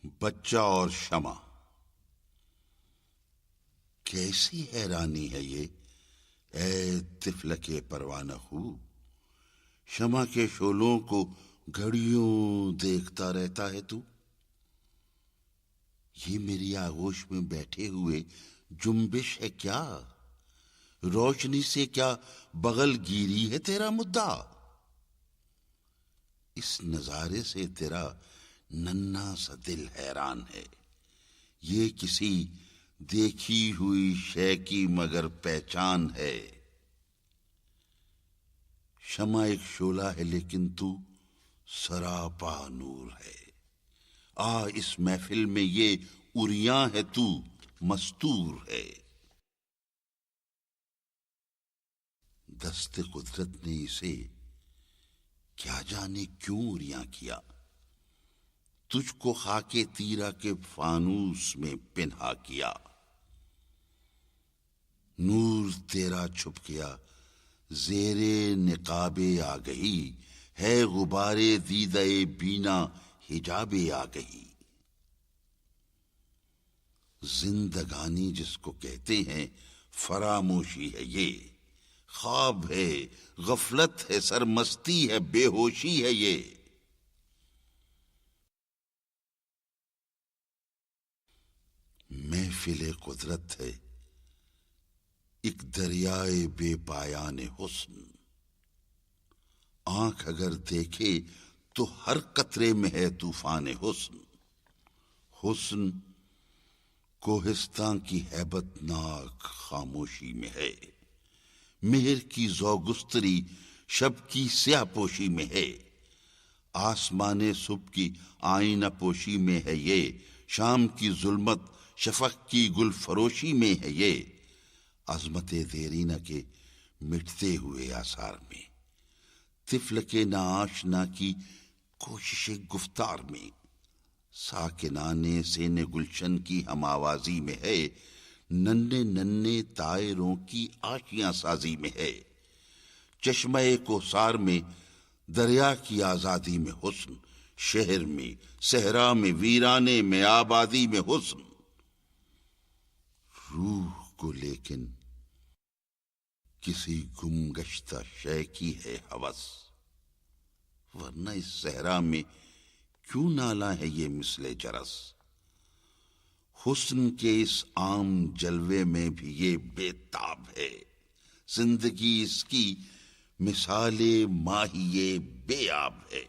بچہ اور شمع، کیسی حیرانی ہے یہ اے طفل کے پروانہ خو، شمع کے شعلوں کو گھڑیوں دیکھتا رہتا ہے تو۔ یہ میری آغوش میں بیٹھے ہوئے جنبش ہے کیا؟ روشنی سے کیا بغل گیری ہے تیرا مدعا؟ اس نظارے سے تیرا ننھا سا دل حیران ہے، یہ کسی دیکھی ہوئی شے کی مگر پہچان ہے۔ شمع ایک شعلہ ہے لیکن تو سراپا نور ہے، آ اس محفل میں یہ عریاں ہے تو مستور ہے۔ دست قدرت نے اسے کیا جانے کیوں عریاں کیا، تجھ کو خاک تیرا کے فانوس میں پنہا کیا۔ نور تیرا چھپ گیا زیر نقاب آگہی، ہے غبارے دیدہ بینا حجاب آگہی۔ زندگانی جس کو کہتے ہیں فراموشی ہے یہ، خواب ہے، غفلت ہے، سرمستی ہے، بے ہوشی ہے یہ۔ محفل قدرت ہے ایک دریائے بے پایان حسن، آنکھ اگر دیکھے تو ہر قطرے میں ہے طوفان حسن۔ حسن کوہستان کی ہیبت ناک خاموشی میں ہے، مہر کی زوگستری شب کی سیاہ پوشی میں ہے، آسمان صبح کی آئینہ پوشی میں ہے یہ، شام کی ظلمت شفق کی گل فروشی میں ہے یہ، عظمت دیرینہ کے مٹتے ہوئے آثار میں، طفل کے ناآشنا کی کوشش گفتار میں، ساکنان سین گلشن کی ہم آوازی میں ہے، ننھے ننھے طائروں کی آشیاں سازی میں ہے، چشمہ کوثر میں دریا کی آزادی میں حسن، شہر میں صحرا میں ویرانے میں آبادی میں حسن۔ روح کو لیکن کسی گم گشتہ شے کی ہے ہوس، ورنہ اس صحرا میں کیوں نالا ہے یہ مثل جرس؟ حسن کے اس عام جلوے میں بھی یہ بے تاب ہے، زندگی اس کی مثال ماہی بے آب ہے۔